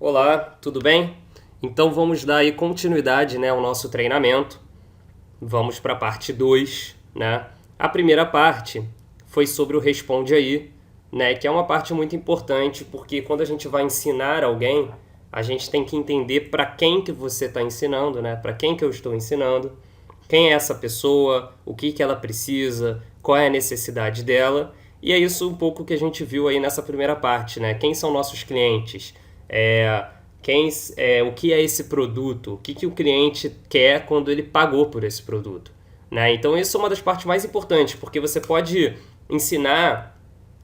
Olá, tudo bem? Então vamos dar aí continuidade, né, ao nosso treinamento. Vamos para a parte 2, né? A primeira parte foi sobre o Responde Aí, né, que é uma parte muito importante porque quando a gente vai ensinar alguém, a gente tem que entender para quem que você está ensinando, né? Para quem que eu estou ensinando, quem é essa pessoa, o que que ela precisa, qual é a necessidade dela. E é isso um pouco que a gente viu aí nessa primeira parte, né? Quem são nossos clientes? É, o que é esse produto? O que que o cliente quer quando ele pagou por esse produto? Né? Então isso é uma das partes mais importantes, porque você pode ensinar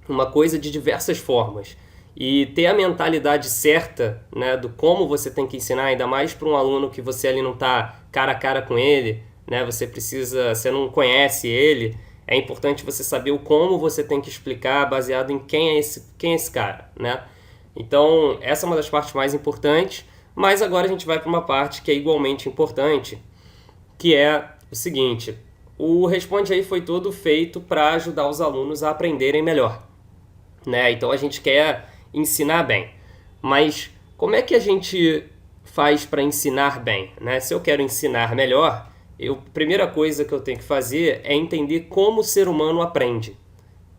uma coisa de diversas formas e ter a mentalidade certa, né, do como você tem que ensinar, ainda mais para um aluno que você ali não está cara a cara com ele, né, você não conhece ele, é importante você saber o como você tem que explicar baseado em quem é esse cara, né? Então, essa é uma das partes mais importantes, mas agora a gente vai para uma parte que é igualmente importante, que é o seguinte: o Responde Aí foi todo feito para ajudar os alunos a aprenderem melhor, né? Então a gente quer ensinar bem. Mas como é que a gente faz para ensinar bem, né? Se eu quero ensinar melhor, a primeira coisa que eu tenho que fazer é entender como o ser humano aprende,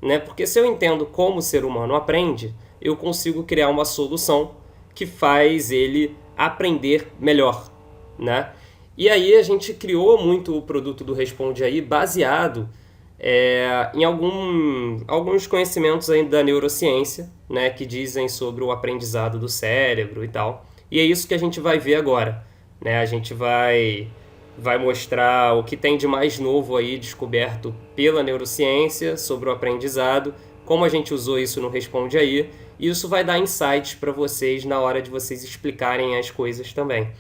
né? Porque se eu entendo como o ser humano aprende, eu consigo criar uma solução que faz ele aprender melhor, né? E aí a gente criou muito o produto do Responde Aí baseado em alguns conhecimentos aí da neurociência, né, que dizem sobre o aprendizado do cérebro e tal. E é isso que a gente vai ver agora, né? A gente vai mostrar o que tem de mais novo aí descoberto pela neurociência sobre o aprendizado, como a gente usou isso no Responde Aí, e isso vai dar insights para vocês na hora de vocês explicarem as coisas também,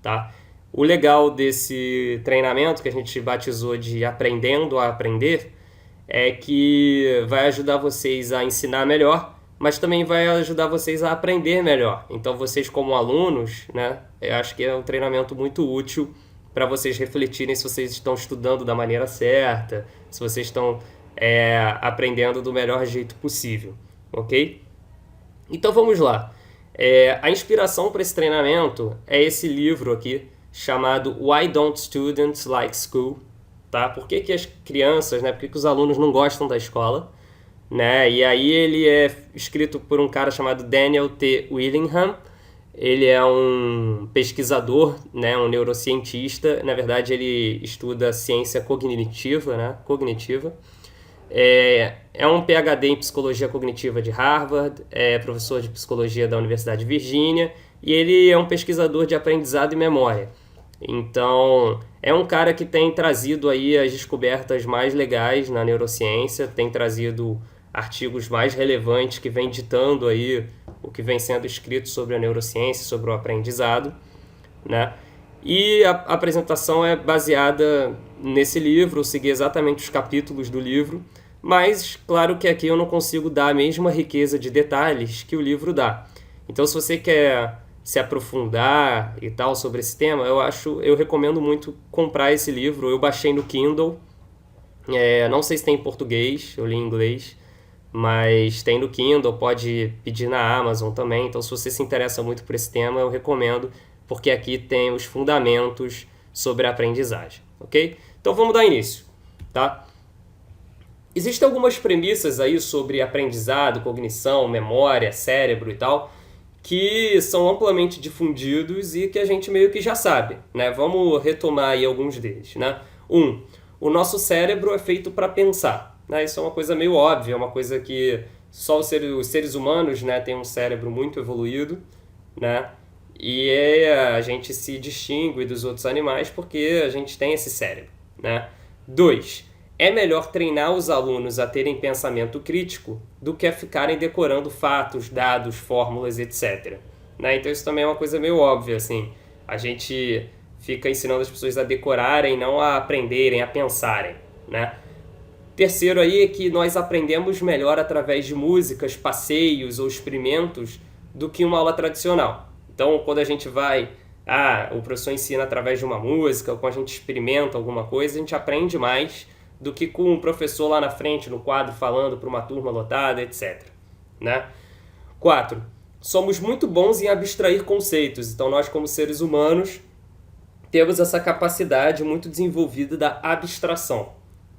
tá? O legal desse treinamento, que a gente batizou de Aprendendo a Aprender, é que vai ajudar vocês a ensinar melhor, mas também vai ajudar vocês a aprender melhor. Então, vocês como alunos, né, eu acho que é um treinamento muito útil para vocês refletirem se vocês estão estudando da maneira certa, se vocês estão aprendendo do melhor jeito possível, ok? Então vamos lá. A inspiração para esse treinamento é esse livro aqui, chamado Why Don't Students Like School? Tá? Por que que as crianças, né? Por que que os alunos não gostam da escola? Né? E aí ele é escrito por um cara chamado Daniel T. Willingham. Ele é um pesquisador, né? Um neurocientista. Na verdade, ele estuda ciência cognitiva, né? Cognitiva. É um PhD em psicologia cognitiva de Harvard, é professor de psicologia da Universidade de Virgínia e ele é um pesquisador de aprendizado e memória. Então, é um cara que tem trazido aí as descobertas mais legais na neurociência, tem trazido artigos mais relevantes que vem ditando aí o que vem sendo escrito sobre a neurociência, sobre o aprendizado, né? E a apresentação é baseada nesse livro, eu segui exatamente os capítulos do livro, mas claro que aqui eu não consigo dar a mesma riqueza de detalhes que o livro dá. Então, se você quer se aprofundar e tal sobre esse tema, eu recomendo muito comprar esse livro. Eu baixei no Kindle, não sei se tem em português, eu li em inglês, mas tem no Kindle, pode pedir na Amazon também. Então, se você se interessa muito por esse tema, eu recomendo, porque aqui tem os fundamentos sobre a aprendizagem, ok? Então, vamos dar início, tá? Existem algumas premissas aí sobre aprendizado, cognição, memória, cérebro e tal, que são amplamente difundidos e que a gente meio que já sabe, né? Vamos retomar aí alguns deles, né? O nosso cérebro é feito para pensar, né? Isso é uma coisa meio óbvia, é uma coisa que só os seres humanos, né, têm um cérebro muito evoluído, né? E a gente se distingue dos outros animais porque a gente tem esse cérebro, né? 2. É melhor treinar os alunos a terem pensamento crítico do que a ficarem decorando fatos, dados, fórmulas, etc. Né? Então isso também é uma coisa meio óbvia, assim. A gente fica ensinando as pessoas a decorarem, não a aprenderem, a pensarem, né? Terceiro aí é que nós aprendemos melhor através de músicas, passeios ou experimentos do que uma aula tradicional. Então, quando a gente o professor ensina através de uma música, ou quando a gente experimenta alguma coisa, a gente aprende mais do que com um professor lá na frente, no quadro, falando para uma turma lotada, etc. Né? 4. somos muito bons em abstrair conceitos. Então, nós, como seres humanos, temos essa capacidade muito desenvolvida da abstração,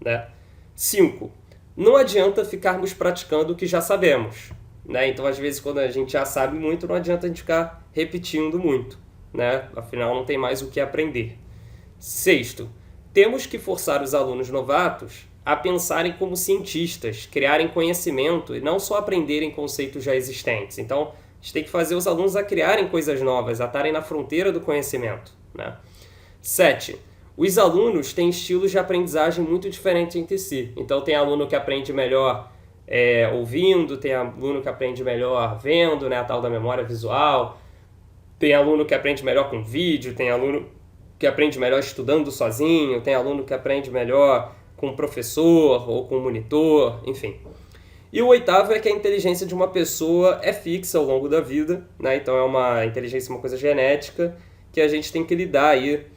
né? 5. Não adianta ficarmos praticando o que já sabemos, né? Então, às vezes, quando a gente já sabe muito, não adianta a gente ficar repetindo muito, né? Afinal, não tem mais o que aprender. 6. Temos que forçar os alunos novatos a pensarem como cientistas, criarem conhecimento e não só aprenderem conceitos já existentes. Então, a gente tem que fazer os alunos a criarem coisas novas, a estarem na fronteira do conhecimento, né? 7. Os alunos têm estilos de aprendizagem muito diferentes entre si. Então, tem aluno que aprende melhor ouvindo, tem aluno que aprende melhor vendo, né, a tal da memória visual, tem aluno que aprende melhor com vídeo, tem aluno que aprende melhor estudando sozinho, tem aluno que aprende melhor com o professor ou com o monitor, enfim. E o 8º é que a inteligência de uma pessoa é fixa ao longo da vida, né? Então é uma inteligência, uma coisa genética que a gente tem que lidar aí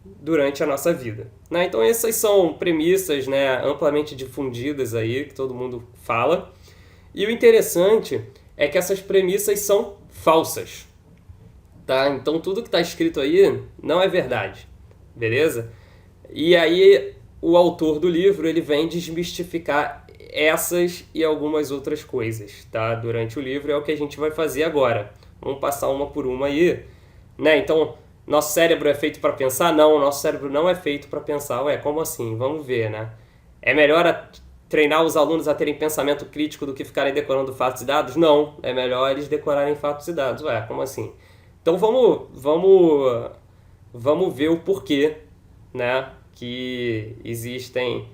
durante a nossa vida, né? Então essas são premissas, né, amplamente difundidas aí, que todo mundo fala. E o interessante é que essas premissas são falsas, tá? Então tudo que está escrito aí não é verdade, beleza? E aí o autor do livro, ele vem desmistificar essas e algumas outras coisas, tá? Durante o livro é o que a gente vai fazer agora. Vamos passar uma por uma aí, né? Então, nosso cérebro é feito para pensar? Não, nosso cérebro não é feito para pensar. Ué, como assim? Vamos ver, né? É melhor treinar os alunos a terem pensamento crítico do que ficarem decorando fatos e dados? Não, é melhor eles decorarem fatos e dados. Ué, como assim? Então vamos ver o porquê, né, que existem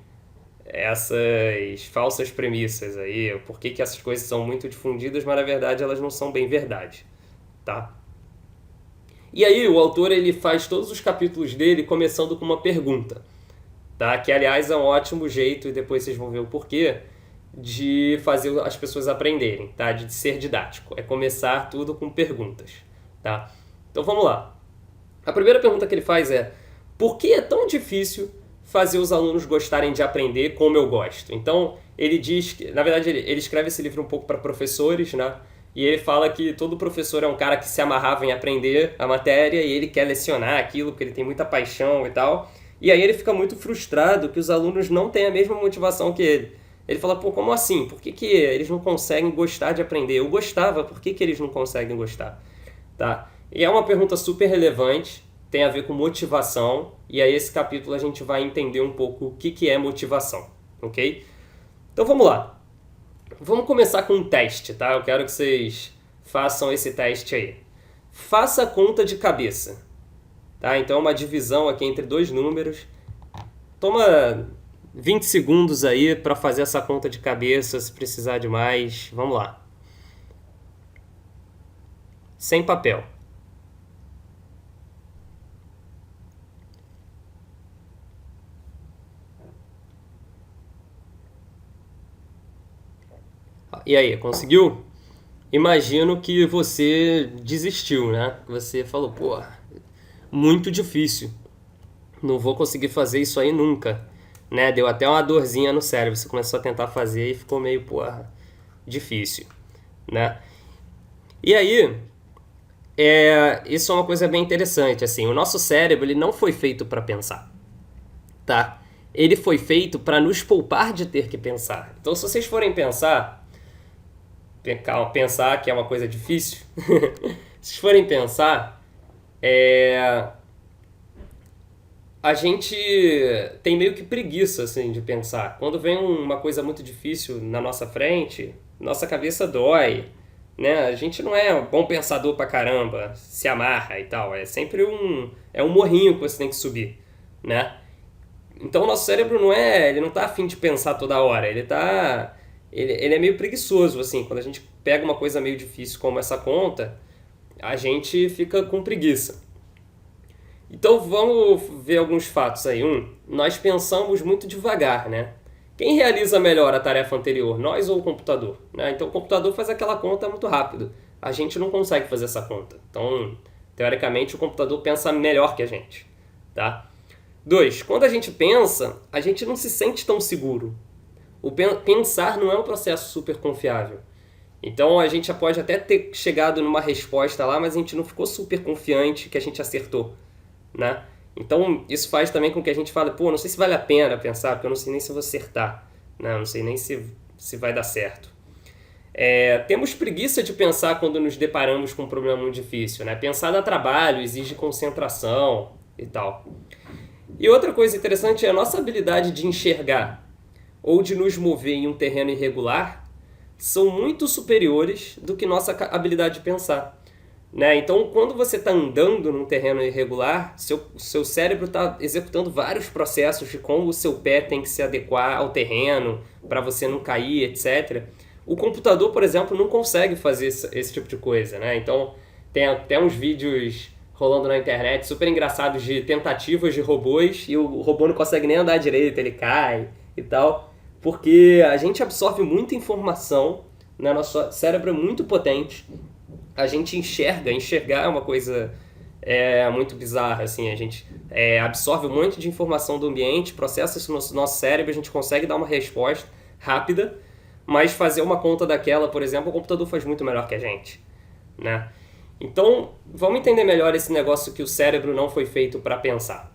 essas falsas premissas aí, o porquê que essas coisas são muito difundidas, mas na verdade elas não são bem verdade, tá? E aí o autor, ele faz todos os capítulos dele começando com uma pergunta, tá? Que aliás é um ótimo jeito, e depois vocês vão ver o porquê, de fazer as pessoas aprenderem, tá? De ser didático. É começar tudo com perguntas, tá? Então vamos lá. A primeira pergunta que ele faz é: por que é tão difícil fazer os alunos gostarem de aprender como eu gosto? Então ele diz que, na verdade, ele escreve esse livro um pouco para professores, né? E ele fala que todo professor é um cara que se amarrava em aprender a matéria e ele quer lecionar aquilo porque ele tem muita paixão e tal. E aí ele fica muito frustrado que os alunos não têm a mesma motivação que ele. Ele fala, pô, como assim? Por que eles não conseguem gostar de aprender? Eu gostava, por que eles não conseguem gostar? Tá? E é uma pergunta super relevante, tem a ver com motivação, e aí esse capítulo a gente vai entender um pouco o que é motivação, ok? Então vamos lá. Vamos começar com um teste, tá? Eu quero que vocês façam esse teste aí. Faça a conta de cabeça, tá? Então é uma divisão aqui entre dois números. Toma 20 segundos aí para fazer essa conta de cabeça, se precisar de mais. Vamos lá. Sem papel. E aí, conseguiu? Imagino que você desistiu, né? Você falou, pô, muito difícil. Não vou conseguir fazer isso aí nunca, né? Deu até uma dorzinha no cérebro. Você começou a tentar fazer e ficou meio, porra, difícil, né? E aí, isso é uma coisa bem interessante, assim. O nosso cérebro, ele não foi feito para pensar, tá? Ele foi feito para nos poupar de ter que pensar. Então, se vocês forem pensar que é uma coisa difícil, se vocês forem pensar, a gente tem meio que preguiça, assim, de pensar. Quando vem uma coisa muito difícil na nossa frente, nossa cabeça dói, né? A gente não é um bom pensador pra caramba, se amarra e tal. É sempre um morrinho que você tem que subir, né? Então o nosso cérebro ele não tá afim de pensar toda hora, ele é meio preguiçoso, assim. Quando a gente pega uma coisa meio difícil como essa conta, a gente fica com preguiça. Então vamos ver alguns fatos aí. Nós pensamos muito devagar, né? Quem realiza melhor a tarefa anterior, nós ou o computador? Né? Então o computador faz aquela conta muito rápido. A gente não consegue fazer essa conta. Então, teoricamente, o computador pensa melhor que a gente, tá? 2. Quando a gente pensa, a gente não se sente tão seguro. O pensar não é um processo super confiável. Então a gente já pode até ter chegado numa resposta lá, mas a gente não ficou super confiante que a gente acertou, né? Então isso faz também com que a gente fale, pô, não sei se vale a pena pensar, porque eu não sei nem se eu vou acertar, né? Eu não sei nem se vai dar certo. Temos preguiça de pensar quando nos deparamos com um problema muito difícil, né? Pensar dá trabalho, exige concentração e tal. E outra coisa interessante é a nossa habilidade de enxergar ou de nos mover em um terreno irregular são muito superiores do que nossa habilidade de pensar, né? Então, quando você está andando num terreno irregular, seu cérebro está executando vários processos de como o seu pé tem que se adequar ao terreno para você não cair, etc. O computador, por exemplo, não consegue fazer esse tipo de coisa, né? Então, tem até uns vídeos rolando na internet super engraçados de tentativas de robôs e o robô não consegue nem andar direito, ele cai e tal, porque a gente absorve muita informação, né? Nosso cérebro é muito potente, a gente enxergar é uma coisa muito bizarra, assim, a gente absorve um monte de informação do ambiente, processa isso no nosso cérebro, a gente consegue dar uma resposta rápida, mas fazer uma conta daquela, por exemplo, o computador faz muito melhor que a gente, né? Então, vamos entender melhor esse negócio que o cérebro não foi feito para pensar,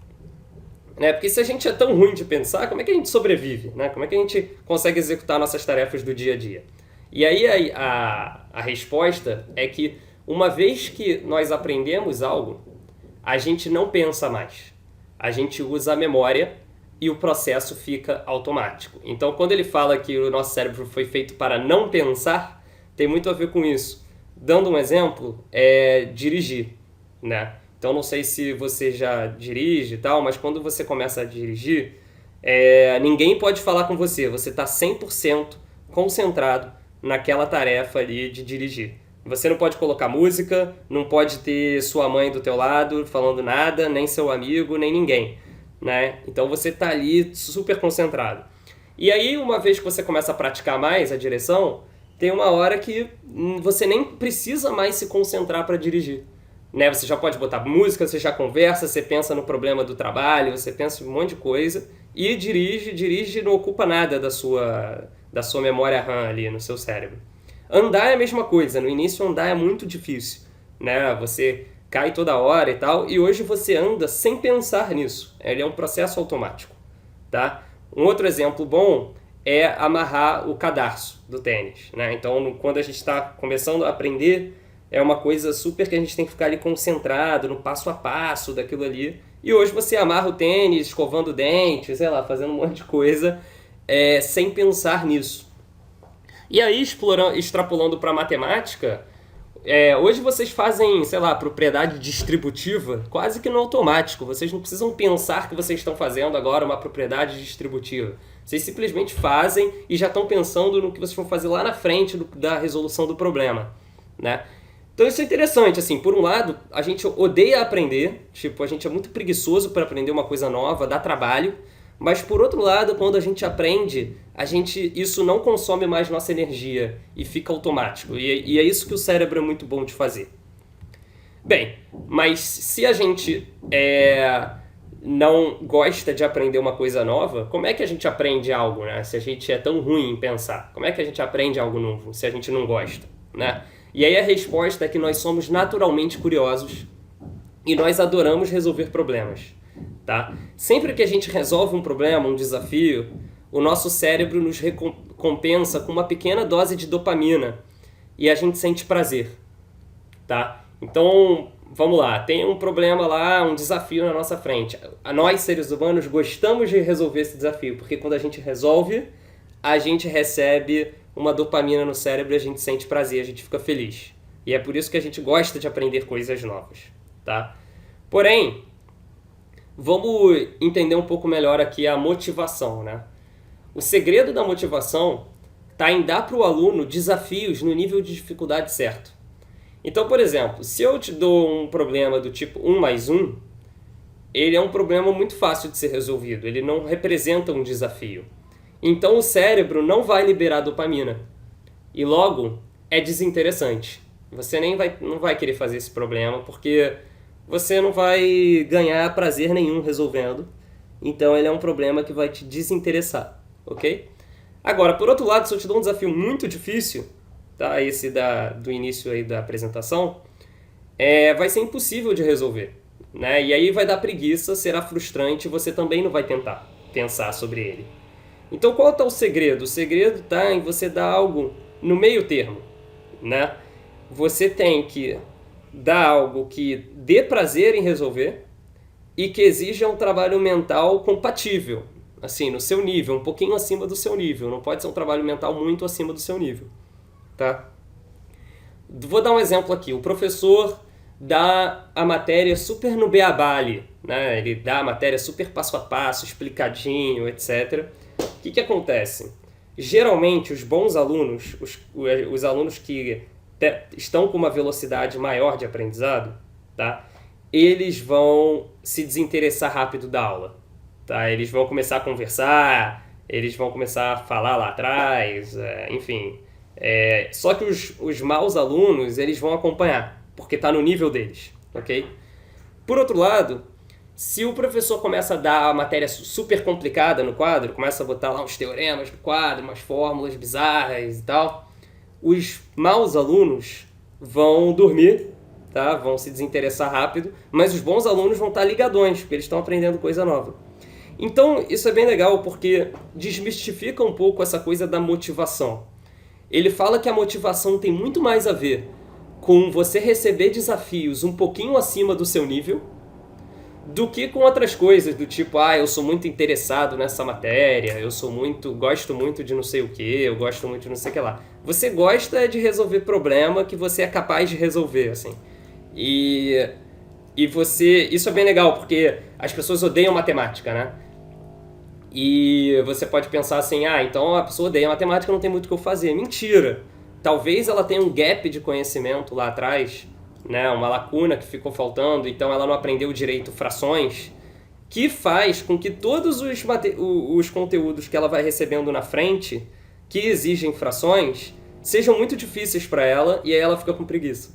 né? Porque se a gente é tão ruim de pensar, como é que a gente sobrevive, né? Como é que a gente consegue executar nossas tarefas do dia a dia? E aí a resposta é que uma vez que nós aprendemos algo, a gente não pensa mais. A gente usa a memória e o processo fica automático. Então, quando ele fala que o nosso cérebro foi feito para não pensar, tem muito a ver com isso. Dando um exemplo, dirigir, né? Então, não sei se você já dirige e tal, mas quando você começa a dirigir, ninguém pode falar com você. Você está 100% concentrado naquela tarefa ali de dirigir. Você não pode colocar música, não pode ter sua mãe do teu lado falando nada, nem seu amigo, nem ninguém, né? Então você está ali super concentrado. E aí, uma vez que você começa a praticar mais a direção, tem uma hora que você nem precisa mais se concentrar para dirigir, né? Você já pode botar música, você já conversa, você pensa no problema do trabalho, você pensa em um monte de coisa e dirige e não ocupa nada da sua memória RAM ali no seu cérebro. Andar é a mesma coisa, no início andar é muito difícil, né? Você cai toda hora e tal, e hoje você anda sem pensar nisso, ele é um processo automático, tá? Um outro exemplo bom é amarrar o cadarço do tênis, né? Então, quando a gente está começando a aprender, é uma coisa super que a gente tem que ficar ali concentrado no passo a passo daquilo ali. E hoje você amarra o tênis, escovando o dente, sei lá, fazendo um monte de coisa, sem pensar nisso. E aí, extrapolando para a matemática, hoje vocês fazem, sei lá, propriedade distributiva quase que no automático. Vocês não precisam pensar que vocês estão fazendo agora uma propriedade distributiva. Vocês simplesmente fazem e já estão pensando no que vocês vão fazer lá na frente da resolução do problema, né? Então isso é interessante, assim, por um lado, a gente odeia aprender, tipo, a gente é muito preguiçoso para aprender uma coisa nova, dá trabalho, mas por outro lado, quando a gente aprende, isso não consome mais nossa energia e fica automático, e é isso que o cérebro é muito bom de fazer. Bem, mas se a gente não gosta de aprender uma coisa nova, como é que a gente aprende algo, né? Se a gente é tão ruim em pensar, como é que a gente aprende algo novo se a gente não gosta, né? E aí a resposta é que nós somos naturalmente curiosos e nós adoramos resolver problemas, tá? Sempre que a gente resolve um problema, um desafio, o nosso cérebro nos recompensa com uma pequena dose de dopamina e a gente sente prazer, tá? Então, vamos lá, tem um problema lá, um desafio na nossa frente. Nós, seres humanos, gostamos de resolver esse desafio, porque quando a gente resolve, a gente recebe uma dopamina no cérebro e a gente sente prazer, a gente fica feliz. E é por isso que a gente gosta de aprender coisas novas, tá? Porém, vamos entender um pouco melhor aqui a motivação, né? O segredo da motivação está em dar para o aluno desafios no nível de dificuldade certo. Então, por exemplo, se eu te dou um problema do tipo 1 mais 1, ele é um problema muito fácil de ser resolvido, ele não representa um desafio. Então o cérebro não vai liberar dopamina. E logo, é desinteressante. Você não vai querer fazer esse problema, porque você não vai ganhar prazer nenhum resolvendo. Então ele é um problema que vai te desinteressar, ok? Agora, por outro lado, se eu te dou um desafio muito difícil, tá? Esse do início aí da apresentação, vai ser impossível de resolver, né? E aí vai dar preguiça, será frustrante, você também não vai tentar pensar sobre ele. Então qual está o segredo? O segredo está em você dar algo no meio termo, né? Você tem que dar algo que dê prazer em resolver e que exija um trabalho mental compatível, assim, no seu nível, um pouquinho acima do seu nível. Não pode ser um trabalho mental muito acima do seu nível, tá? Vou dar um exemplo aqui. O professor dá a matéria super no beabá ali, né? Ele dá a matéria super passo a passo, explicadinho, etc. O que acontece? Geralmente, os bons alunos, os alunos que estão com uma velocidade maior de aprendizado, tá? Eles vão se desinteressar rápido da aula, tá? Eles vão começar a conversar, eles vão começar a falar lá atrás, enfim. Só que os maus alunos, eles vão acompanhar, porque está no nível deles, ok? Por outro lado, se o professor começa a dar a matéria super complicada no quadro, começa a botar lá uns teoremas no quadro, umas fórmulas bizarras e tal, os maus alunos vão dormir, tá? Vão se desinteressar rápido, mas os bons alunos vão estar ligadões, porque eles estão aprendendo coisa nova. Então, isso é bem legal, porque desmistifica um pouco essa coisa da motivação. Ele fala que a motivação tem muito mais a ver com você receber desafios um pouquinho acima do seu nível, do que com outras coisas, do tipo, eu sou muito interessado nessa matéria, gosto muito de não sei o que, eu gosto muito de não sei o que lá. Você gosta de resolver problema que você é capaz de resolver, assim. E isso é bem legal, porque as pessoas odeiam matemática, né? E você pode pensar assim, então a pessoa odeia matemática, não tem muito o que eu fazer. Mentira! Talvez ela tenha um gap de conhecimento lá atrás, né, uma lacuna que ficou faltando, então ela não aprendeu direito frações, que faz com que todos os conteúdos que ela vai recebendo na frente, que exigem frações, sejam muito difíceis para ela, e aí ela fica com preguiça.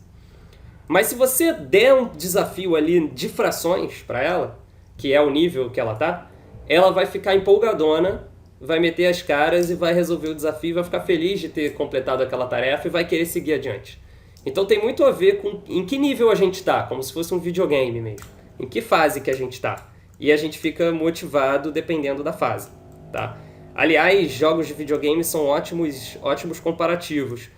Mas se você der um desafio ali de frações para ela, que é o nível que ela tá, ela vai ficar empolgadona, vai meter as caras e vai resolver o desafio, vai ficar feliz de ter completado aquela tarefa e vai querer seguir adiante. Então tem muito a ver com em que nível a gente está, como se fosse um videogame mesmo. Em que fase que a gente está. E a gente fica motivado dependendo da fase, tá? Aliás, jogos de videogame são ótimos comparativos.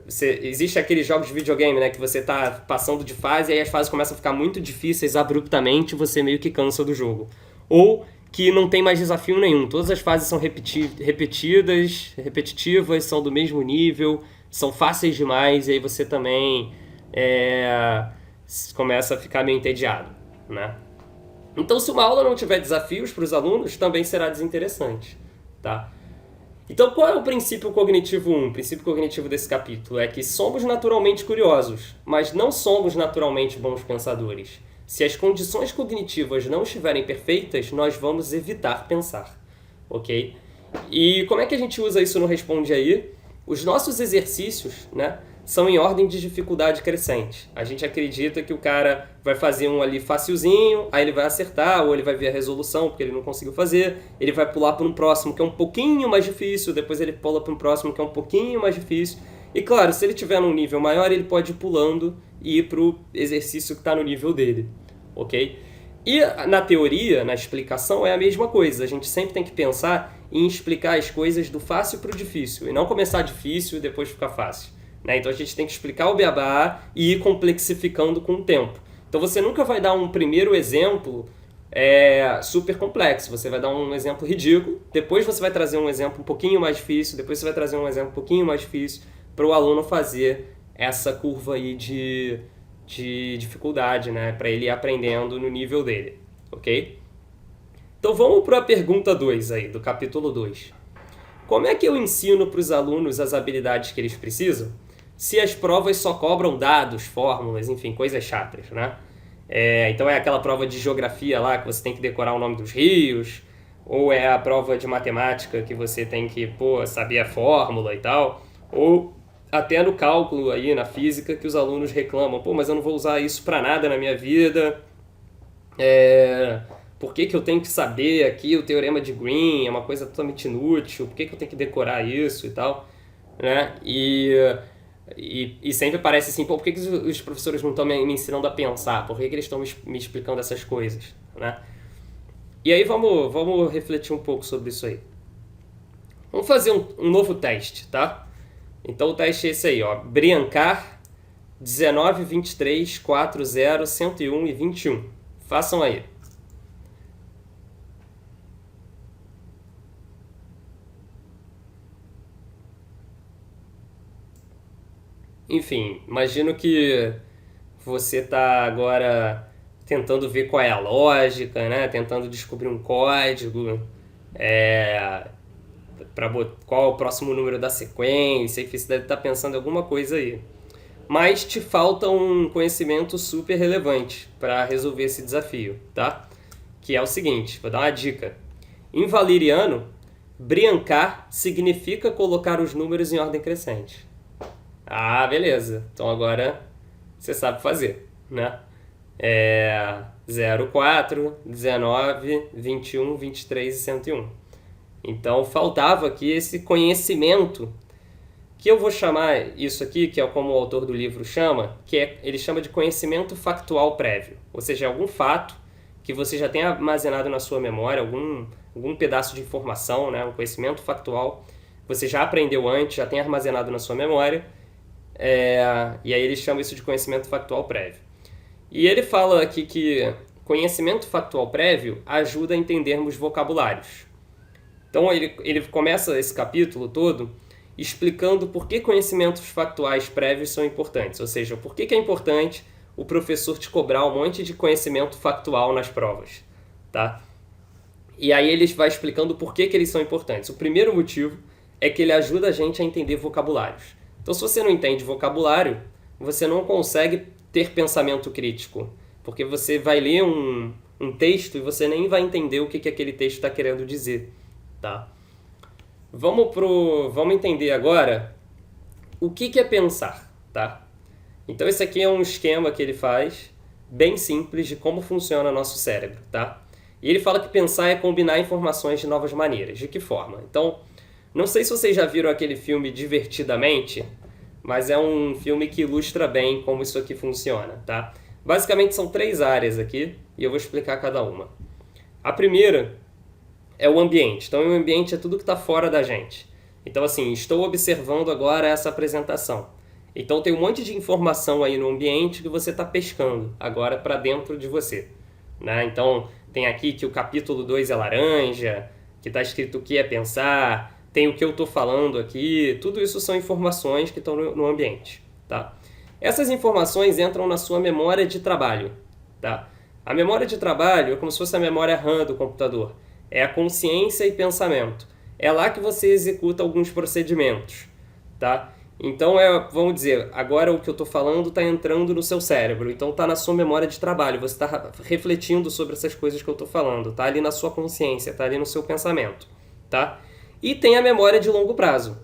Existe aqueles jogos de videogame, né, que você está passando de fase e aí as fases começam a ficar muito difíceis abruptamente, você meio que cansa do jogo. Ou que não tem mais desafio nenhum. Todas as fases são repetitivas, são do mesmo nível, são fáceis demais, e aí você também começa a ficar meio entediado, né? Então, se uma aula não tiver desafios para os alunos, também será desinteressante, tá? Então, qual é o princípio cognitivo 1? O princípio cognitivo desse capítulo é que somos naturalmente curiosos, mas não somos naturalmente bons pensadores. Se as condições cognitivas não estiverem perfeitas, nós vamos evitar pensar, ok? E como é que a gente usa isso no Responde Aí? Os nossos exercícios, né, são em ordem de dificuldade crescente. A gente acredita que o cara vai fazer um ali facilzinho, aí ele vai acertar, ou ele vai ver a resolução porque ele não conseguiu fazer, ele vai pular para um próximo que é um pouquinho mais difícil, depois ele pula para um próximo que é um pouquinho mais difícil. E claro, se ele tiver num nível maior, ele pode ir pulando e ir para o exercício que está no nível dele, ok? E na teoria, na explicação, é a mesma coisa. A gente sempre tem que pensar em explicar as coisas do fácil para o difícil, e não começar difícil e depois ficar fácil, né? Então a gente tem que explicar o beabá e ir complexificando com o tempo. Então você nunca vai dar um primeiro exemplo super complexo, você vai dar um exemplo ridículo, depois você vai trazer um exemplo um pouquinho mais difícil, depois você vai trazer um exemplo um pouquinho mais difícil para o aluno fazer essa curva aí de dificuldade, né? Para ele ir aprendendo no nível dele, ok? Então vamos para a pergunta 2 aí, do capítulo 2. Como é que eu ensino para os alunos as habilidades que eles precisam se as provas só cobram dados, fórmulas, enfim, coisas chatas, né? Então é aquela prova de geografia lá que você tem que decorar o nome dos rios, ou é a prova de matemática que você tem que, saber a fórmula e tal, ou até no cálculo aí, na física, que os alunos reclamam, mas eu não vou usar isso para nada na minha vida, por que eu tenho que saber aqui o teorema de Green, é uma coisa totalmente inútil, por que eu tenho que decorar isso e tal? né? E sempre parece assim, pô, por que os professores não estão me ensinando a pensar? Por que eles estão me explicando essas coisas, né? E aí vamos refletir um pouco sobre isso aí. Vamos fazer um novo teste, tá? Então o teste é esse aí, ó. Briancar 19, 23, 40, 101 e 21. Façam aí. Enfim, imagino que você está agora tentando ver qual é a lógica, né? Tentando descobrir um código, qual é o próximo número da sequência, enfim, você deve estar pensando em alguma coisa aí. Mas te falta um conhecimento super relevante para resolver esse desafio, tá? Que é o seguinte, vou dar uma dica. Em valeriano, briancar significa colocar os números em ordem crescente. Ah, beleza. Então agora você sabe fazer, né? 0, 4, 19, 21, 23 e 101. Então faltava aqui esse conhecimento, que eu vou chamar isso aqui, que é como o autor do livro chama, ele chama de conhecimento factual prévio. Ou seja, algum fato que você já tem armazenado na sua memória, algum pedaço de informação, né? Um conhecimento factual, você já aprendeu antes, já tem armazenado na sua memória, e aí ele chama isso de conhecimento factual prévio. E ele fala aqui que conhecimento factual prévio ajuda a entendermos vocabulários. Então ele começa esse capítulo todo explicando por que conhecimentos factuais prévios são importantes. Ou seja, por que é importante o professor te cobrar um monte de conhecimento factual nas provas. Tá? E aí ele vai explicando por que eles são importantes. O primeiro motivo é que ele ajuda a gente a entender vocabulários. Então, se você não entende vocabulário, você não consegue ter pensamento crítico. Porque você vai ler um texto e você nem vai entender o que aquele texto está querendo dizer. Tá? Vamos entender agora o que é pensar. Tá? Então, esse aqui é um esquema que ele faz, bem simples, de como funciona nosso cérebro. Tá? E ele fala que pensar é combinar informações de novas maneiras. De que forma? Então, não sei se vocês já viram aquele filme Divertidamente, mas é um filme que ilustra bem como isso aqui funciona, tá? Basicamente são 3 áreas aqui e eu vou explicar cada uma. A primeira é o ambiente. Então, o ambiente é tudo que está fora da gente. Então, assim, estou observando agora essa apresentação. Então, tem um monte de informação aí no ambiente que você está pescando agora para dentro de você, né? Então, tem aqui que o capítulo 2 é laranja, que está escrito o que é pensar, tem o que eu estou falando aqui, tudo isso são informações que estão no ambiente, tá? Essas informações entram na sua memória de trabalho, tá? A memória de trabalho é como se fosse a memória RAM do computador, é a consciência e pensamento. É lá que você executa alguns procedimentos, tá? Então, vamos dizer, agora o que eu estou falando está entrando no seu cérebro, então está na sua memória de trabalho, você está refletindo sobre essas coisas que eu estou falando, está ali na sua consciência, está ali no seu pensamento, tá? E tem a memória de longo prazo,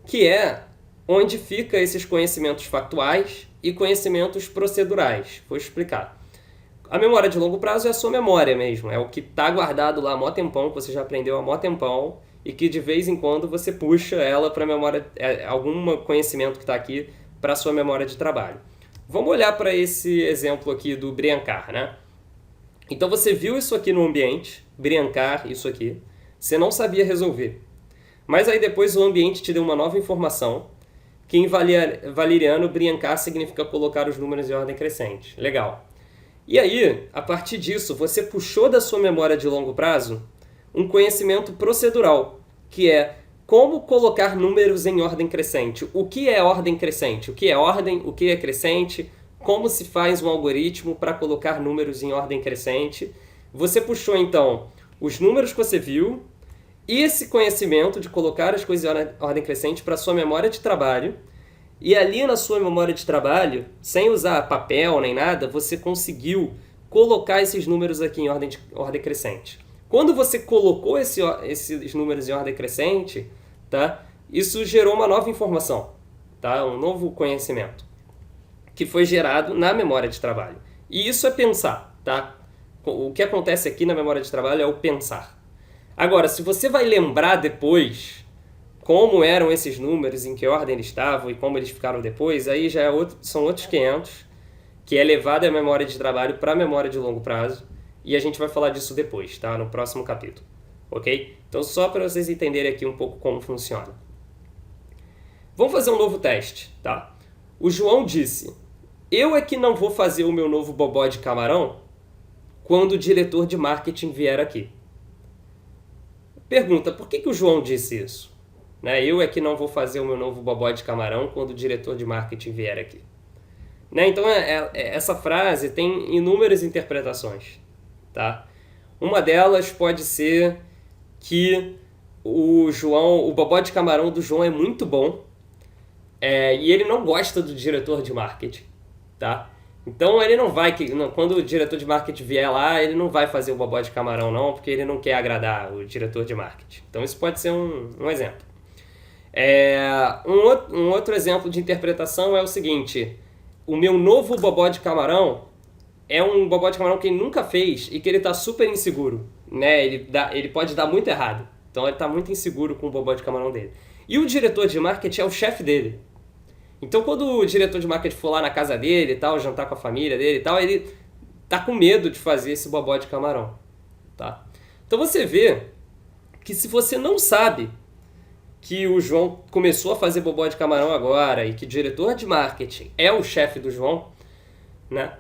que é onde fica esses conhecimentos factuais e conhecimentos procedurais. Vou explicar. A memória de longo prazo é a sua memória mesmo, é o que está guardado lá há mó tempão, que você já aprendeu há mó tempão, e que de vez em quando você puxa ela para a memória, algum conhecimento que está aqui para a sua memória de trabalho. Vamos olhar para esse exemplo aqui do briancar, né? Então você viu isso aqui no ambiente, briancar, isso aqui, você não sabia resolver. Mas aí depois o ambiente te deu uma nova informação, que em valeriano, briancar significa colocar os números em ordem crescente. Legal. E aí, a partir disso, você puxou da sua memória de longo prazo um conhecimento procedural, que é como colocar números em ordem crescente. O que é ordem crescente? O que é ordem? O que é crescente? Como se faz um algoritmo para colocar números em ordem crescente? Você puxou, então, os números que você viu e esse conhecimento de colocar as coisas em ordem crescente para a sua memória de trabalho. E ali na sua memória de trabalho, sem usar papel nem nada, você conseguiu colocar esses números aqui em ordem crescente. Quando você colocou esses números em ordem crescente, tá? Isso gerou uma nova informação, tá? Um novo conhecimento, que foi gerado na memória de trabalho. E isso é pensar, tá? O que acontece aqui na memória de trabalho é o pensar. Agora, se você vai lembrar depois, como eram esses números, em que ordem eles estavam e como eles ficaram depois, aí já são outros 500, que é levado a memória de trabalho para a memória de longo prazo, e a gente vai falar disso depois, tá? No próximo capítulo, ok? Então, só para vocês entenderem aqui um pouco como funciona. Vamos fazer um novo teste, tá? O João disse, eu é que não vou fazer o meu novo bobó de camarão quando o diretor de marketing vier aqui. Pergunta, por que o João disse isso? Né? Eu é que não vou fazer o meu novo bobó de camarão quando o diretor de marketing vier aqui. Né? Então, essa frase tem inúmeras interpretações. Tá? Uma delas pode ser que o bobó de camarão do João é muito bom e ele não gosta do diretor de marketing. Tá? Então, ele não vai... Quando o diretor de marketing vier lá, ele não vai fazer o bobó de camarão, não, porque ele não quer agradar o diretor de marketing. Então, isso pode ser um exemplo. Um outro exemplo de interpretação é o seguinte: o meu novo bobó de camarão é um bobó de camarão que ele nunca fez e que ele está super inseguro, né? Ele pode dar muito errado, então ele está muito inseguro com o bobó de camarão dele. E o diretor de marketing é o chefe dele. Então, quando o diretor de marketing for lá na casa dele e tal, jantar com a família dele e tal, ele tá com medo de fazer esse bobó de camarão, tá? Então você vê que se você não sabe que o João começou a fazer bobó de camarão agora e que o diretor de marketing é o chefe do João, né?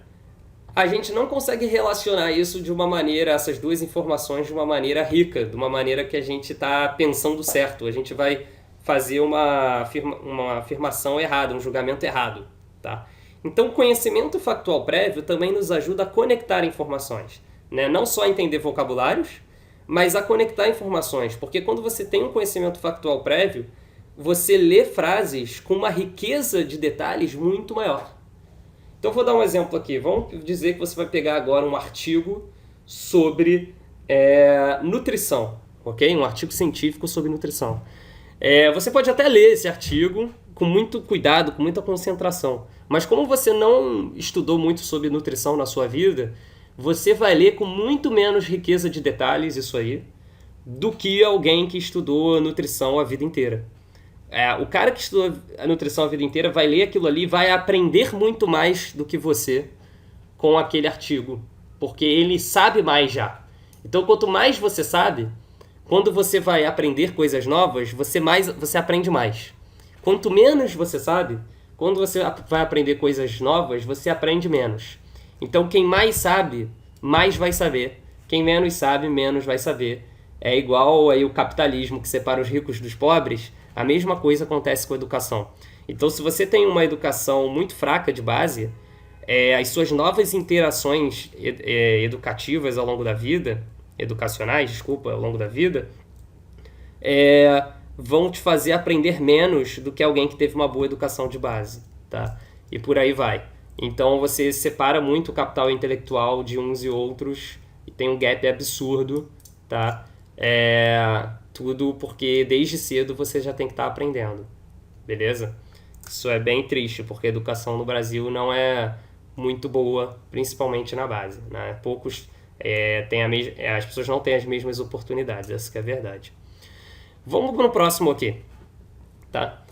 A gente não consegue relacionar isso de uma maneira, essas duas informações de uma maneira rica, de uma maneira que a gente está pensando certo. A gente vai fazer uma afirmação errada, um julgamento errado, tá? Então, o conhecimento factual prévio também nos ajuda a conectar informações, né? Não só a entender vocabulários, mas a conectar informações, porque quando você tem um conhecimento factual prévio, você lê frases com uma riqueza de detalhes muito maior. Então, eu vou dar um exemplo aqui. Vamos dizer que você vai pegar agora um artigo sobre nutrição, ok? Um artigo científico sobre nutrição. Você pode até ler esse artigo com muito cuidado, com muita concentração, mas como você não estudou muito sobre nutrição na sua vida, você vai ler com muito menos riqueza de detalhes isso aí do que alguém que estudou nutrição a vida inteira. O cara que estudou a nutrição a vida inteira vai ler aquilo ali, vai aprender muito mais do que você com aquele artigo, porque ele sabe mais já. Então, quanto mais você sabe, quando você vai aprender coisas novas, você aprende mais. Quanto menos você sabe, quando você vai aprender coisas novas, você aprende menos. Então, quem mais sabe, mais vai saber. Quem menos sabe, menos vai saber. É igual aí o capitalismo que separa os ricos dos pobres. A mesma coisa acontece com a educação. Então, se você tem uma educação muito fraca de base, as suas novas interações educativas ao longo da vida, ao longo da vida, vão te fazer aprender menos do que alguém que teve uma boa educação de base, tá? E por aí vai. Então, você separa muito o capital intelectual de uns e outros e tem um gap absurdo, tá? Tudo porque desde cedo você já tem que estar aprendendo, beleza? Isso é bem triste, porque a educação no Brasil não é muito boa, principalmente na base, né? Poucos as pessoas não têm as mesmas oportunidades, essa que é a verdade. Vamos para o próximo aqui, tá?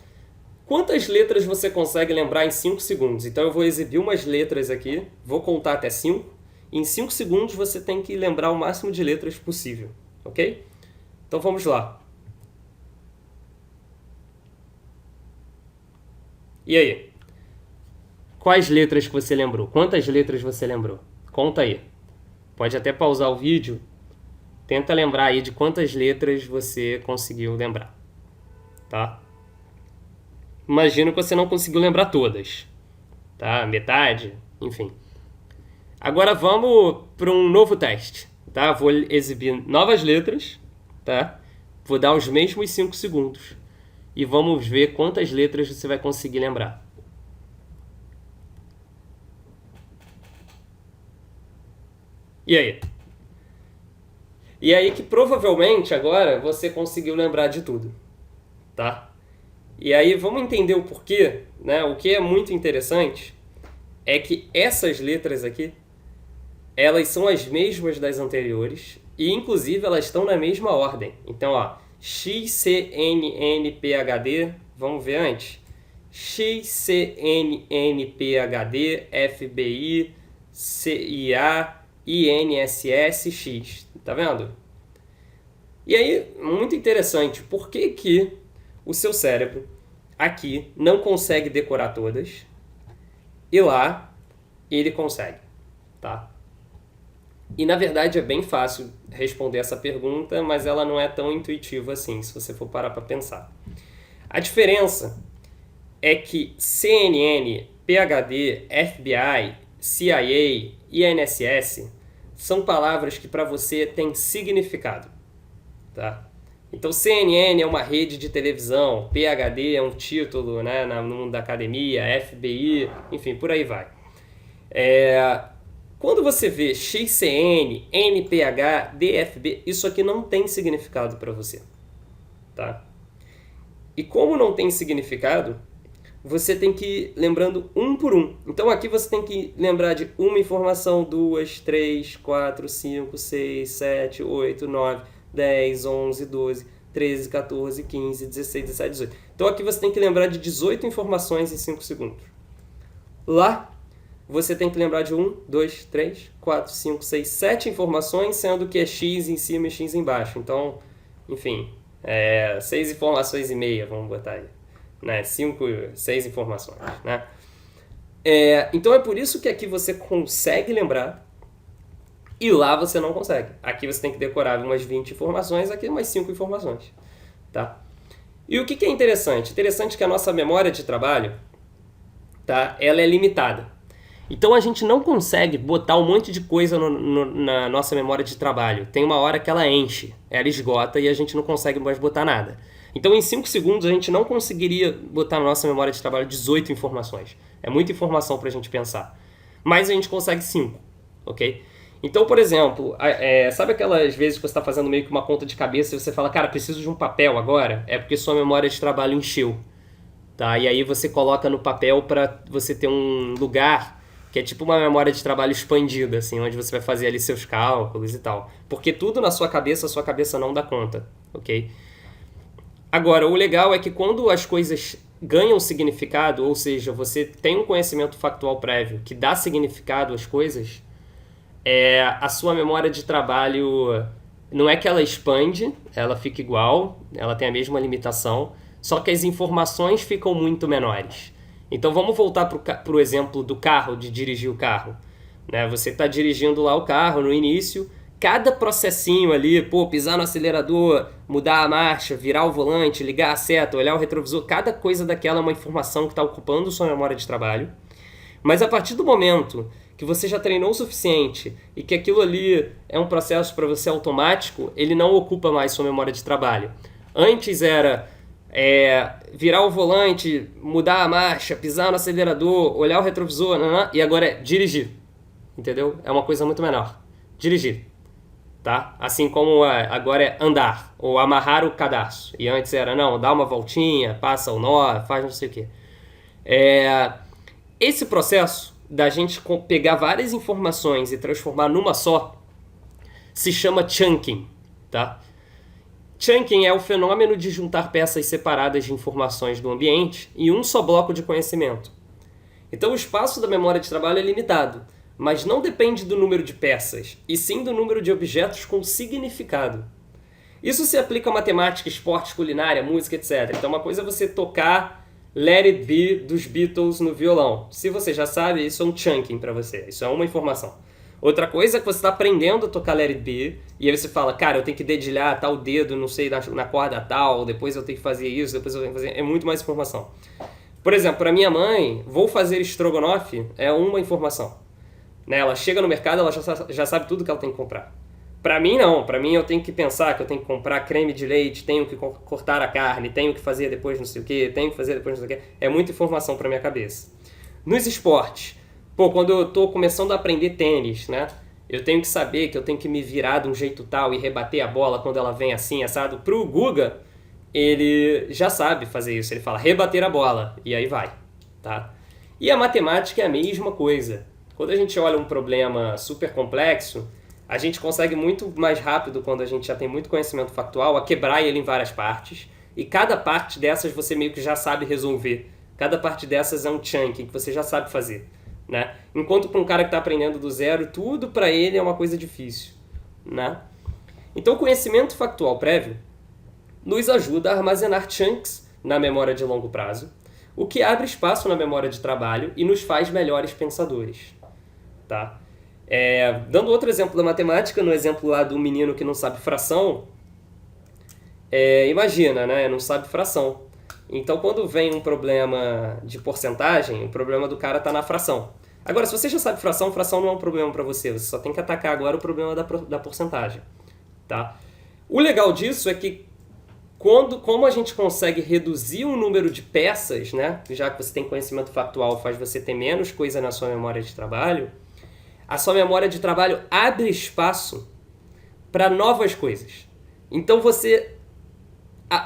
Quantas letras você consegue lembrar em 5 segundos? Então eu vou exibir umas letras aqui, vou contar até 5. Em 5 segundos você tem que lembrar o máximo de letras possível, ok? Então vamos lá. E aí? Quais letras que você lembrou? Quantas letras você lembrou? Conta aí. Pode até pausar o vídeo. Tenta lembrar aí de quantas letras você conseguiu lembrar, tá? Imagino que você não conseguiu lembrar todas, tá? Metade, enfim. Agora vamos para um novo teste, tá? Vou exibir novas letras, tá? Vou dar os mesmos 5 segundos e vamos ver quantas letras você vai conseguir lembrar. E aí? E aí que provavelmente agora você conseguiu lembrar de tudo, tá? E aí vamos entender o porquê, né? O que é muito interessante é que essas letras aqui, elas são as mesmas das anteriores e inclusive elas estão na mesma ordem. Então, ó, XCNNPHD, vamos ver antes? XCNNPHD, FBI, CIA, INSS, tá vendo? E aí, muito interessante, por que que o seu cérebro aqui não consegue decorar todas e lá ele consegue, tá? E na verdade é bem fácil responder essa pergunta, mas ela não é tão intuitiva assim, se você for parar para pensar. A diferença é que CNN, PhD, FBI, CIA, INSS são palavras que para você têm significado, tá? Então CNN é uma rede de televisão, PhD é um título, né, no mundo da academia, FBI, enfim, por aí vai. Quando você vê XCN, NPH, DFB, isso aqui não tem significado para você, tá? E como não tem significado, você tem que ir lembrando um por um. Então aqui você tem que lembrar de uma informação, 2, 3, 4, 5, 6, 7, 8, 9, 10, 11, 12, 13, 14, 15, 16, 17, 18. Então aqui você tem que lembrar de 18 informações em 5 segundos. Lá você tem que lembrar de 1, 2, 3, 4, 5, 6, 7 informações, sendo que é X em cima e X embaixo. Então, enfim, 6 informações e meia, vamos botar aí. Né? 6 informações. Né? Então é por isso que aqui você consegue lembrar e lá você não consegue. Aqui você tem que decorar umas 20 informações, aqui umas 5 informações. Tá? E o que é interessante? Interessante que a nossa memória de trabalho, tá? Ela é limitada. Então a gente não consegue botar um monte de coisa na nossa memória de trabalho. Tem uma hora que ela enche, ela esgota e a gente não consegue mais botar nada. Então em 5 segundos a gente não conseguiria botar na nossa memória de trabalho 18 informações. É muita informação para a gente pensar. Mas a gente consegue 5, ok? Então, por exemplo, sabe aquelas vezes que você está fazendo meio que uma conta de cabeça e você fala, cara, preciso de um papel agora? É porque sua memória de trabalho encheu. Tá? E aí você coloca no papel para você ter um lugar que é tipo uma memória de trabalho expandida, assim, onde você vai fazer ali seus cálculos e tal. Porque tudo na sua cabeça não dá conta, ok? Agora, o legal é que quando as coisas ganham significado, ou seja, você tem um conhecimento factual prévio que dá significado às coisas, a sua memória de trabalho não é que ela expande, ela fica igual, ela tem a mesma limitação, só que as informações ficam muito menores. Então vamos voltar para o exemplo do carro, de dirigir o carro. Né? Você está dirigindo lá o carro no início, cada processinho ali, pisar no acelerador, mudar a marcha, virar o volante, ligar a seta, olhar o retrovisor, cada coisa daquela é uma informação que está ocupando sua memória de trabalho. Mas a partir do momento que você já treinou o suficiente e que aquilo ali é um processo para você automático, ele não ocupa mais sua memória de trabalho. Antes era virar o volante, mudar a marcha, pisar no acelerador, olhar o retrovisor, e agora é dirigir. Entendeu? É uma coisa muito menor. Dirigir. Tá? Assim como agora é andar, ou amarrar o cadarço. E antes era, dá uma voltinha, passa o nó, faz não sei o quê. Esse processo da gente pegar várias informações e transformar numa só se chama chunking, tá? Chunking é o fenômeno de juntar peças separadas de informações do ambiente em um só bloco de conhecimento. Então o espaço da memória de trabalho é limitado, mas não depende do número de peças, e sim do número de objetos com significado. Isso se aplica a matemática, esporte, culinária, música, etc. Então uma coisa é você tocar Let It Be dos Beatles no violão. Se você já sabe, isso é um chunking para você, isso é uma informação. Outra coisa é que você está aprendendo a tocar Let It Be, e aí você fala, cara, eu tenho que dedilhar tal dedo, não sei, na corda tal, depois eu tenho que fazer isso, depois eu tenho que fazer... É muito mais informação. Por exemplo, para minha mãe, vou fazer estrogonofe é uma informação. Né? Ela chega no mercado, ela já sabe tudo que ela tem que comprar. Para mim, não. Para mim, eu tenho que pensar que eu tenho que comprar creme de leite, tenho que cortar a carne, tenho que fazer depois não sei o quê, tenho que fazer depois não sei o quê. É muita informação para minha cabeça. Nos esportes, quando eu tô começando a aprender tênis, né? Eu tenho que saber que eu tenho que me virar de um jeito tal e rebater a bola quando ela vem assim, assado. Pro Guga, ele já sabe fazer isso. Ele fala, rebater a bola. E aí vai, tá? E a matemática é a mesma coisa. Quando a gente olha um problema super complexo, A gente consegue muito mais rápido, quando a gente já tem muito conhecimento factual, a quebrar ele em várias partes. E cada parte dessas você meio que já sabe resolver. Cada parte dessas é um chunk que você já sabe fazer, né? Enquanto para um cara que está aprendendo do zero, tudo para ele é uma coisa difícil, né? Então o conhecimento factual prévio nos ajuda a armazenar chunks na memória de longo prazo, o que abre espaço na memória de trabalho e nos faz melhores pensadores, tá? Dando outro exemplo da matemática, no exemplo lá do menino que não sabe fração, imagina, né? Não sabe fração. Então, quando vem um problema de porcentagem, o problema do cara está na fração. Agora, se você já sabe fração, fração não é um problema para você. Você só tem que atacar agora o problema da porcentagem, tá? O legal disso é que como a gente consegue reduzir o número de peças, né? Já que você tem conhecimento factual, faz você ter menos coisa na sua memória de trabalho, a sua memória de trabalho abre espaço para novas coisas. Então você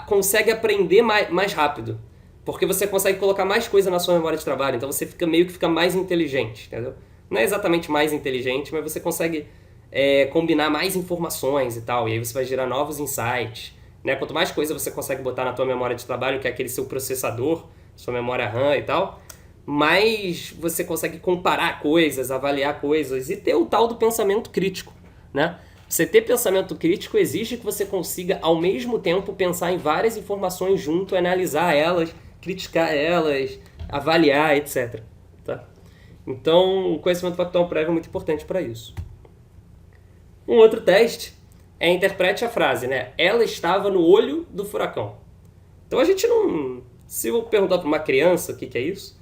consegue aprender mais rápido, porque você consegue colocar mais coisa na sua memória de trabalho, então você meio que fica mais inteligente, entendeu? Não é exatamente mais inteligente, mas você consegue combinar mais informações e tal, e aí você vai gerar novos insights, né? Quanto mais coisa você consegue botar na tua memória de trabalho, que é aquele seu processador, sua memória RAM e tal, mais você consegue comparar coisas, avaliar coisas e ter o tal do pensamento crítico, né? Você ter pensamento crítico exige que você consiga, ao mesmo tempo, pensar em várias informações junto, analisar elas, criticar elas, avaliar, etc. Tá? Então, o conhecimento factual prévio é muito importante para isso. Um outro teste é interprete a frase, né? Ela estava no olho do furacão. Então, a gente não... Se eu perguntar para uma criança o que é isso,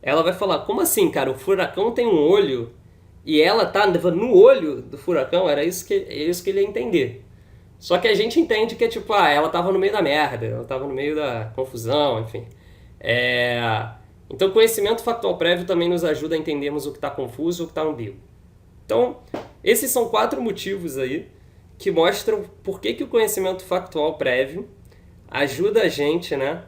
ela vai falar, como assim, cara? O furacão tem um olho... E ela tá no olho do furacão, era isso que ele ia entender. Só que a gente entende que é tipo, ela tava no meio da merda, ela tava no meio da confusão, enfim. Então, conhecimento factual prévio também nos ajuda a entendermos o que está confuso e o que está ambíguo. Então, esses são 4 motivos aí que mostram por que o conhecimento factual prévio ajuda a gente, né,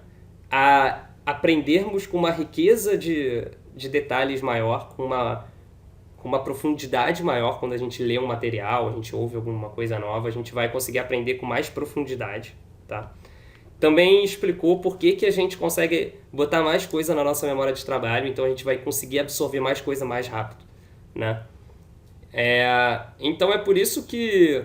a aprendermos com uma riqueza de detalhes maior, com uma profundidade maior. Quando a gente lê um material, a gente ouve alguma coisa nova, a gente vai conseguir aprender com mais profundidade, tá? Também explicou por que a gente consegue botar mais coisa na nossa memória de trabalho, então a gente vai conseguir absorver mais coisa mais rápido, né? Então é por isso que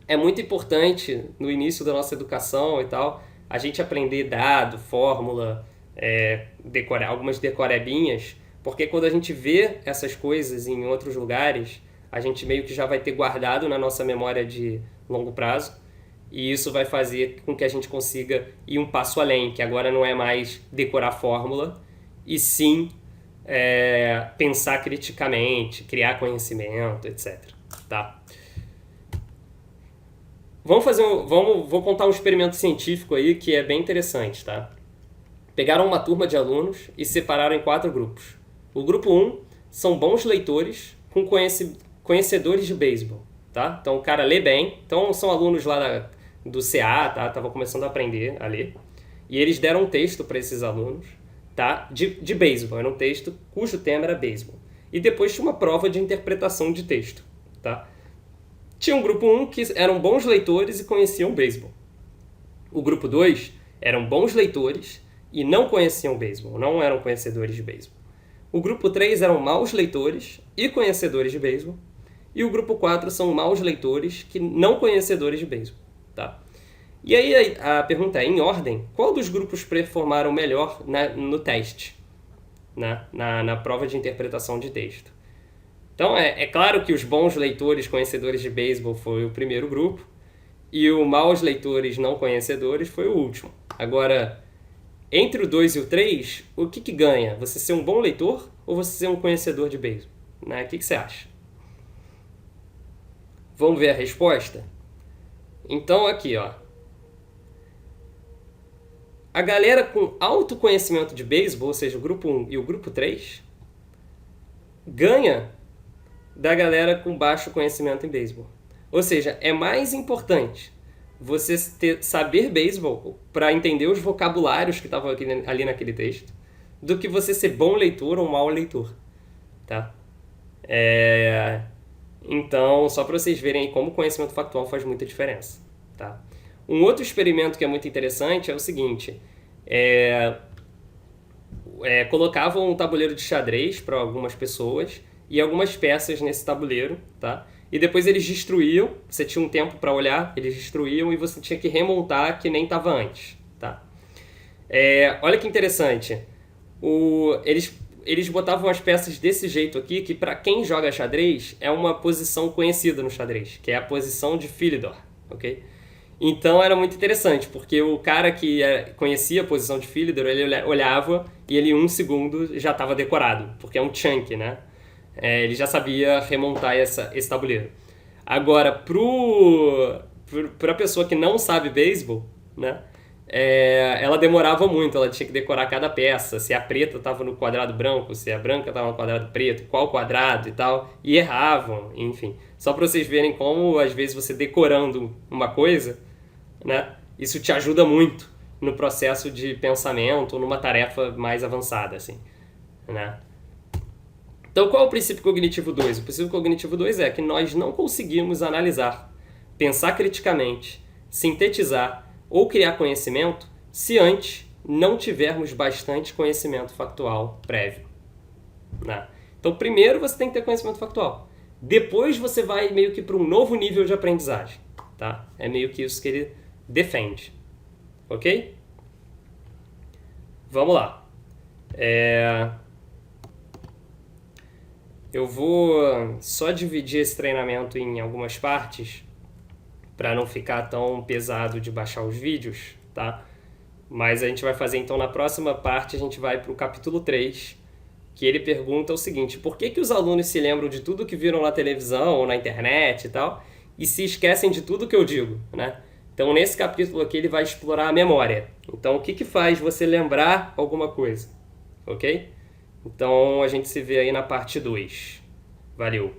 é muito importante no início da nossa educação e tal, a gente aprender dado, fórmula, decorar, algumas decorebinhas, porque quando a gente vê essas coisas em outros lugares, a gente meio que já vai ter guardado na nossa memória de longo prazo, e isso vai fazer com que a gente consiga ir um passo além, que agora não é mais decorar fórmula, e sim pensar criticamente, criar conhecimento, etc. Tá? Vou contar um experimento científico aí que é bem interessante, tá? Pegaram uma turma de alunos e separaram em 4 grupos. O grupo 1 são bons leitores com conhecedores de beisebol, tá? Então o cara lê bem, então são alunos lá do CA, tá? Estavam começando a aprender a ler. E eles deram um texto para esses alunos, tá? De beisebol, era um texto cujo tema era beisebol. E depois tinha uma prova de interpretação de texto, tá? Tinha um grupo 1 que eram bons leitores e conheciam beisebol. O grupo 2 eram bons leitores e não conheciam beisebol, não eram conhecedores de beisebol. O grupo 3 eram maus leitores e conhecedores de beisebol. E o grupo 4 são maus leitores que não conhecedores de beisebol, tá? E aí a pergunta é, em ordem, qual dos grupos performaram melhor no teste, né? Na prova de interpretação de texto? Então é claro que os bons leitores conhecedores de beisebol foi o primeiro grupo e os maus leitores não conhecedores foi o último. Agora, entre o 2 e o 3, o que ganha? Você ser um bom leitor ou você ser um conhecedor de beisebol? Né? O que você acha? Vamos ver a resposta? Então aqui, ó. A galera com alto conhecimento de beisebol, ou seja, o grupo 1 e o grupo 3, ganha da galera com baixo conhecimento em beisebol. Ou seja, é mais importante você saber beisebol para entender os vocabulários que estavam ali naquele texto do que você ser bom leitor ou mau leitor, tá? Então, só para vocês verem aí como o conhecimento factual faz muita diferença, tá? Um outro experimento que é muito interessante é o seguinte, colocavam um tabuleiro de xadrez para algumas pessoas e algumas peças nesse tabuleiro, tá? E depois eles destruíam, você tinha um tempo para olhar, eles destruíam e você tinha que remontar que nem estava antes, tá? Olha que interessante, eles botavam as peças desse jeito aqui, que para quem joga xadrez é uma posição conhecida no xadrez, que é a posição de Philidor, ok? Então era muito interessante, porque o cara que conhecia a posição de Philidor, ele olhava e ele em um segundo já estava decorado, porque é um chunk, né? Ele já sabia remontar esse tabuleiro. Agora, pra pessoa que não sabe beisebol, né? Ela demorava muito, ela tinha que decorar cada peça, se a preta estava no quadrado branco, se a branca estava no quadrado preto, qual quadrado e tal, e erravam, enfim. Só para vocês verem como, às vezes, você decorando uma coisa, né, isso te ajuda muito no processo de pensamento, numa tarefa mais avançada, assim, né? Então, qual é o princípio cognitivo 2? O princípio cognitivo 2 é que nós não conseguimos analisar, pensar criticamente, sintetizar ou criar conhecimento se antes não tivermos bastante conhecimento factual prévio, né? Então, primeiro você tem que ter conhecimento factual. Depois você vai meio que para um novo nível de aprendizagem, tá? É meio que isso que ele defende, ok? Vamos lá. Eu vou só dividir esse treinamento em algumas partes para não ficar tão pesado de baixar os vídeos, tá? Mas a gente vai fazer então na próxima parte, a gente vai para o capítulo 3, que ele pergunta o seguinte: por que os alunos se lembram de tudo que viram na televisão ou na internet e tal, e se esquecem de tudo que eu digo, né? Então nesse capítulo aqui ele vai explorar a memória. Então o que faz você lembrar alguma coisa, ok? Então a gente se vê aí na parte 2. Valeu!